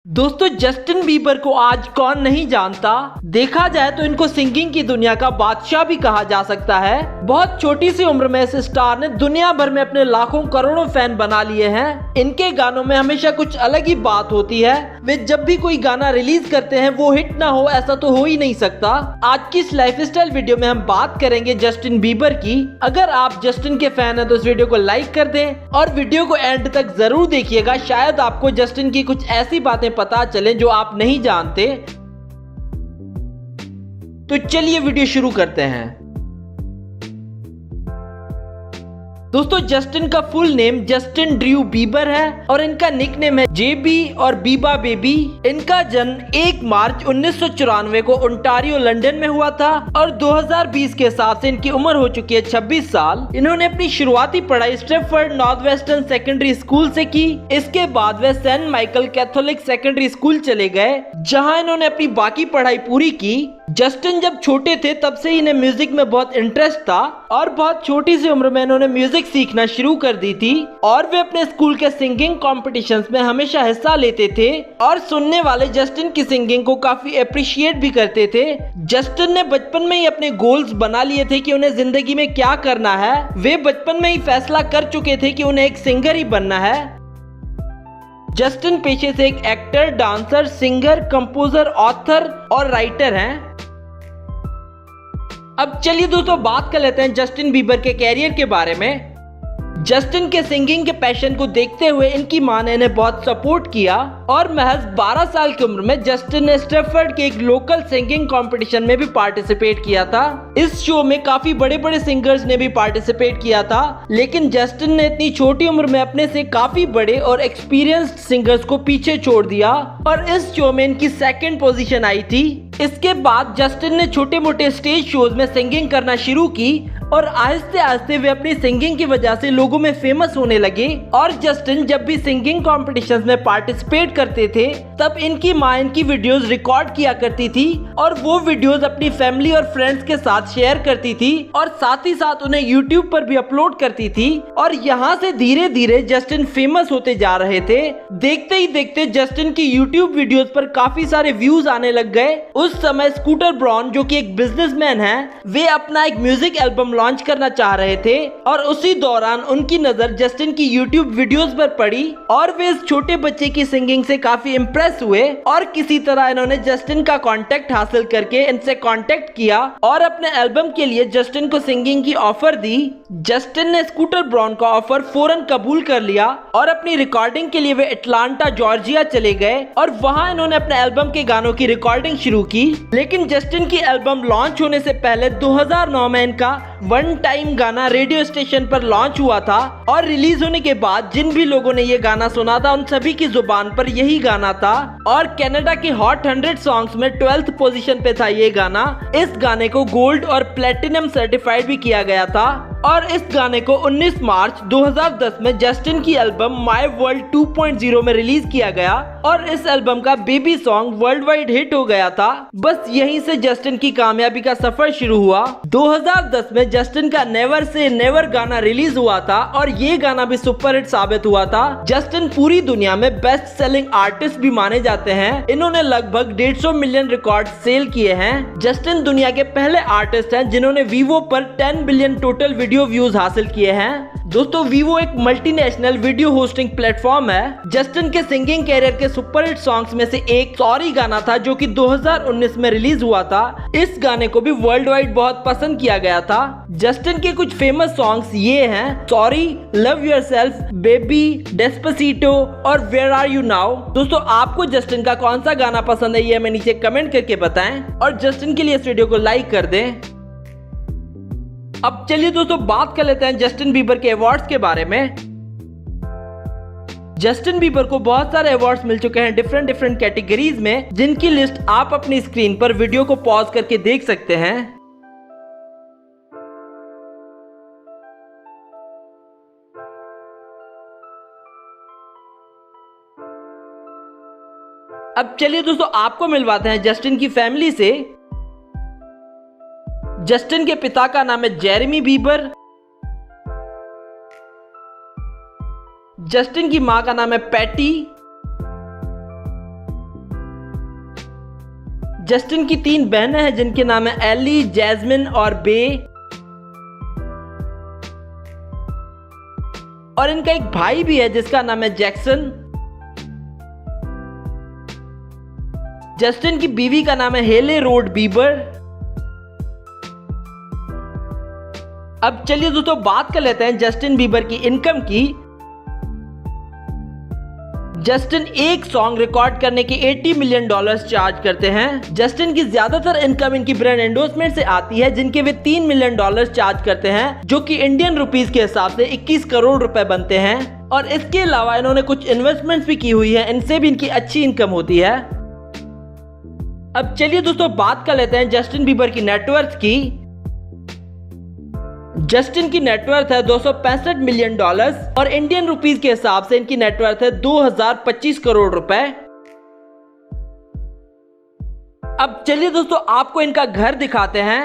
दोस्तों, Justin Bieber को आज कौन नहीं जानता। देखा जाए तो इनको सिंगिंग की दुनिया का बादशाह भी कहा जा सकता है। बहुत छोटी सी उम्र में इस स्टार ने दुनिया भर में अपने लाखों करोड़ों फैन बना लिए हैं। इनके गानों में हमेशा कुछ अलग ही बात होती है। वे जब भी कोई गाना रिलीज करते हैं वो हिट ना हो ऐसा तो हो ही नहीं सकता। आज की इस लाइफस्टाइल वीडियो में हम बात करेंगे जस्टिन बीबर की। अगर आप जस्टिन के फैन हैं तो इस वीडियो को लाइक कर दें और वीडियो को एंड तक जरूर देखिएगा। शायद आपको जस्टिन की कुछ ऐसी बातें पता चले जो आप नहीं जानते। तो चलिए वीडियो शुरू करते हैं। दोस्तों, जस्टिन का full name Justin Drew Bieber है और इनका निकनेम है जेबी और बीबा बेबी। इनका जन्म 1 मार्च 1994 को ओंटारियो लंदन में हुआ था और 2020 के हिसाब से इनकी उम्र हो चुकी है 26 साल। इन्होंने अपनी शुरुआती पढ़ाई Stretford North Western secondary school से की। इसके बाद वे Saint Michael Catholic secondary school चले गए, जहां इन्होंने अपनी बाकी पढ़ाई पूरी की। जस्टिन जब छोटे थे तब से इन्हें म्यूजिक में बहुत इंटरेस्ट था और बहुत छोटी सी उम्र में इन्होंने म्यूजिक सीखना शुरू कर दी थी और वे अपने स्कूल के सिंगिंग कॉम्पिटिशन्स में हमेशा हिस्सा लेते थे और सुनने वाले जस्टिन की सिंगिंग को काफी अप्रिशिएट भी करते थे। जस्टिन ने बचपन में ही अपने गोल्स बना लिए थे कि उन्हें जिंदगी में क्या करना है। वे बचपन में ही फैसला कर चुके थे कि उन्हें एक सिंगर ही बनना है। जस्टिन पेशे से एक actor, dancer, singer, composer, author और राइटर हैं। अब चलिए दोस्तों बात कर लेते हैं जस्टिन बीबर के कैरियर के बारे में। जस्टिन के सिंगिंग के पैशन को देखते हुए इनकी मां ने इन्हें बहुत सपोर्ट किया और महज 12 साल की उम्र में जस्टिन ने स्ट्रेफर्ड के एक लोकल सिंगिंग कंपटीशन में भी पार्टिसिपेट किया था। इस शो में काफी बड़े बड़े सिंगर्स ने भी पार्टिसिपेट किया था, लेकिन जस्टिन ने इतनी छोटी उम्र में अपने से काफी बड़े और एक्सपीरियंस्ड सिंगर्स को पीछे छोड़ दिया और इस शो में इनकी 2nd पोजीशन आई थी। इसके बाद जस्टिन ने छोटे मोटे स्टेज शोज में सिंगिंग करना शुरू की और आहिस्ते आहिस्ते वे अपनी सिंगिंग की वजह से लोगों में फेमस होने लगे। और जस्टिन जब भी सिंगिंग कॉम्पिटिशन्स में पार्टिसिपेट करते थे तब इनकी मां इनकी वीडियोस रिकॉर्ड किया करती थी और वो वीडियोस अपनी फैमिली और फ्रेंड्स के साथ शेयर करती थी और साथ ही साथ उन्हें यूट्यूब पर भी अपलोड करती थी। और यहाँ से धीरे धीरे जस्टिन फेमस होते जा रहे थे। देखते ही देखते जस्टिन की यूट्यूब वीडियोस पर काफी सारे व्यूज आने लग गए। उस समय स्कूटर ब्राउन, जो कि एक बिजनेसमैन है, वे अपना एक म्यूजिक एल्बम लॉन्च करना चाह रहे थे और उसी दौरान उनकी नजर जस्टिन की यूट्यूब वीडियोस पर पड़ी और वे इस छोटे बच्चे की सिंगिंग से काफी इंप्रेस हुए और किसी तरह इन्होंने जस्टिन का कांटेक्ट हासिल करके इनसे कांटेक्ट किया और अपने एल्बम के लिए जस्टिन को सिंगिंग की ऑफर दी। जस्टिन ने स्कूटर ब्राउन का ऑफर फौरन कबूल कर लिया और अपनी रिकॉर्डिंग के लिए वे अटलांटा जॉर्जिया चले गए और वहां इन्होंने अपने एल्बम के गानों की रिकॉर्डिंग शुरू की। लेकिन जस्टिन की एल्बम लॉन्च होने से पहले 2009 में इनका वन टाइम गाना रेडियो स्टेशन पर लॉन्च हुआ था और रिलीज होने के बाद जिन भी लोगों ने ये गाना सुना था उन सभी की जुबान पर यही गाना था और कनाडा के हॉट 100 सॉन्ग्स में 12th पोजीशन पे था ये गाना। इस गाने को गोल्ड और प्लेटिनम सर्टिफाइड भी किया गया था और इस गाने को 19 मार्च 2010 में जस्टिन की एल्बम माय वर्ल्ड 2.0 में रिलीज किया गया और इस एल्बम का baby song world wide hit हो गया था। बस यहीं से जस्टिन की कामयाबी का सफर शुरू हुआ। 2010 में जस्टिन का नेवर से नेवर गाना रिलीज हुआ था और ये गाना भी सुपर हिट साबित हुआ था। जस्टिन पूरी दुनिया में बेस्ट सेलिंग आर्टिस्ट भी माने जाते हैं। इन्होंने लगभग 150 मिलियन रिकॉर्ड सेल किए हैं। जस्टिन दुनिया के पहले आर्टिस्ट हैं जिन्होंने वीवो पर 10 बिलियन टोटल वीडियो व्यूज हासिल किए हैं। दोस्तों, वीवो एक मल्टीनेशनल वीडियो होस्टिंग प्लेटफॉर्म है। जस्टिन के सिंगिंग कैरियर के सुपर हिट सॉन्ग्स में से एक सॉरी गाना था जो कि 2019 में रिलीज हुआ था। इस गाने को भी वर्ल्ड वाइड बहुत पसंद किया गया था। जस्टिन के कुछ फेमस सॉन्ग्स ये हैं sorry, love yourself, baby, Despacito और वेयर आर यू नाउ। दोस्तों, आपको जस्टिन का कौन सा गाना पसंद है ये हमें नीचे कमेंट करके बताएं और जस्टिन के लिए इस वीडियो को लाइक कर दें। अब चलिए दोस्तों बात कर लेते हैं जस्टिन बीबर के अवार्ड्स के बारे में। जस्टिन बीबर को बहुत सारे अवार्ड्स मिल चुके हैं डिफरेंट कैटेगरीज में, जिनकी लिस्ट आप अपनी स्क्रीन पर वीडियो को पॉज करके देख सकते हैं। अब चलिए दोस्तों आपको मिलवाते हैं जस्टिन की फैमिली से। जस्टिन के पिता का नाम है जेरेमी बीबर। जस्टिन की मां का नाम है पैटी। जस्टिन की 3 बहनें हैं जिनके नाम है एली, जैस्मिन और बे, और इनका एक भाई भी है जिसका नाम है जैक्सन। जस्टिन की बीवी का नाम है हेले रोड बीबर। अब चलिए दोस्तों बात कर लेते हैं जस्टिन बीबर की इनकम की। जस्टिन एक सॉन्ग रिकॉर्ड करने के $80 मिलियन चार्ज करते हैं। जस्टिन की ज्यादातर इनकम इनकी ब्रांड एंडोर्समेंट से आती है जिनके वे $3 मिलियन चार्ज करते हैं, जो कि इंडियन रुपीस के हिसाब से 21 करोड़ रुपए बनते हैं। और इसके अलावा इन्होंने कुछ इन्वेस्टमेंट्स भी की हुई है, इनसे भी इनकी अच्छी इनकम होती है। अब चलिए दोस्तों बात कर लेते हैं जस्टिन बीबर की नेटवर्थ की। जस्टिन की नेटवर्थ है $265 मिलियन और इंडियन रुपीस के हिसाब से इनकी नेटवर्थ है 2025 करोड़ रुपए। अब चलिए दोस्तों आपको इनका घर दिखाते हैं।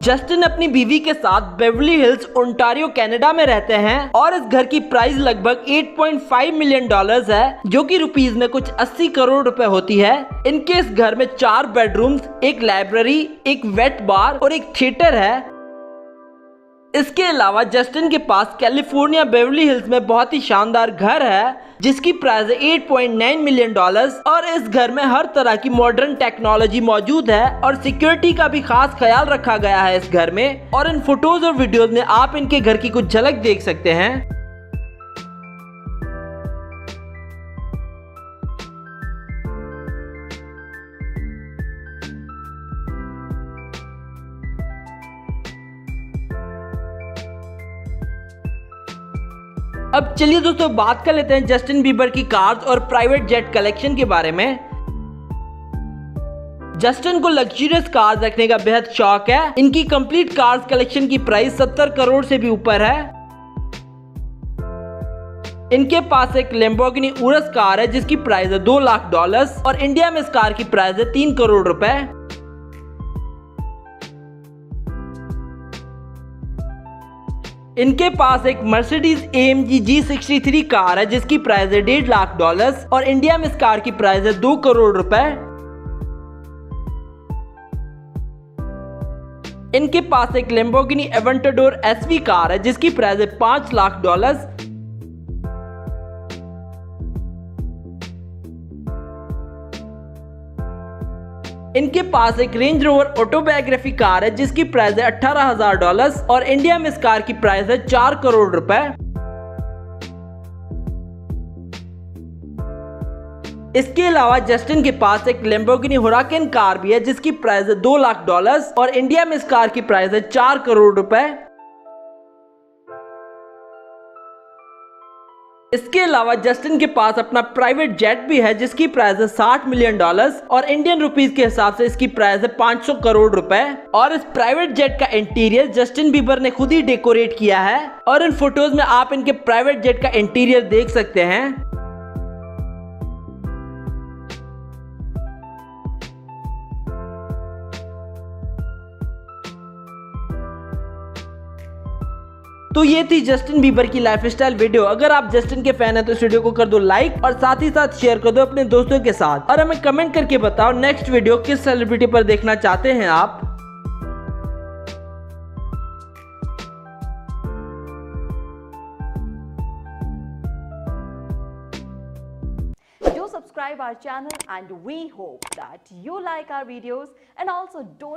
जस्टिन अपनी बीवी के साथ बेवरली हिल्स ओंटारियो कनाडा में रहते हैं और इस घर की प्राइस लगभग $8.5 मिलियन है, जो कि रुपीस में कुछ 80 करोड़ रुपए होती है। इनके इस घर में 4 बेडरूम्स, एक लाइब्रेरी, एक वेट बार और एक थिएटर है। इसके अलावा जस्टिन के पास कैलिफोर्निया बेवरली हिल्स में बहुत ही शानदार घर है जिसकी प्राइस है $8.9 मिलियन और इस घर में हर तरह की मॉडर्न टेक्नोलॉजी मौजूद है और सिक्योरिटी का भी खास ख्याल रखा गया है इस घर में। और इन फोटोज और वीडियोस में आप इनके घर की कुछ झलक देख सकते हैं। अब चलिए दोस्तों बात कर लेते हैं जस्टिन बीबर की कार्स और प्राइवेट जेट कलेक्शन के बारे में। जस्टिन को लग्जरियस कार्स रखने का बेहद शौक है। इनकी कंप्लीट कार्स कलेक्शन की प्राइस 70 करोड़ से भी ऊपर है। इनके पास एक लैम्बोर्गिनी उरस कार है जिसकी प्राइस है $2 लाख और इंडिया में इस कार की प्राइस है 3 करोड़ रुपए। इनके पास एक मर्सिडीज AMG G63 कार है जिसकी प्राइस है $1.5 लाख और इंडिया में इस कार की प्राइस है 2 करोड़ रुपए। इनके पास एक लैम्बोर्गिनी एवेंटाडोर SV कार है जिसकी प्राइस है $5 लाख। इनके पास एक रेंज रोवर ऑटोबायोग्राफी कार है जिसकी प्राइस है $18,000 और इंडिया में इस कार की प्राइस है 4 करोड़ रुपए। इसके अलावा जस्टिन के पास एक लैम्बोर्गिनी हुराकेन कार भी है जिसकी प्राइस है $2 लाख और इंडिया में इस कार की प्राइस है 4 करोड़ रुपए। इसके अलावा जस्टिन के पास अपना प्राइवेट जेट भी है जिसकी प्राइस है $60 मिलियन और इंडियन रुपीस के हिसाब से इसकी प्राइस है 500 करोड़ रुपए। और इस प्राइवेट जेट का इंटीरियर जस्टिन बीबर ने खुद ही डेकोरेट किया है और इन फोटोज में आप इनके प्राइवेट जेट का इंटीरियर देख सकते हैं। तो ये थी जस्टिन बीबर की लाइफस्टाइल वीडियो। अगर आप जस्टिन के फैन हैं तो इस वीडियो को कर दो लाइक और साथ ही साथ शेयर कर दो अपने दोस्तों के साथ। और हमें कमेंट करके बताओ नेक्स्ट वीडियो किस सेलिब्रिटी पर देखना चाहते हैं आप। Do subscribe our channel and we hope that you like our videos and also don't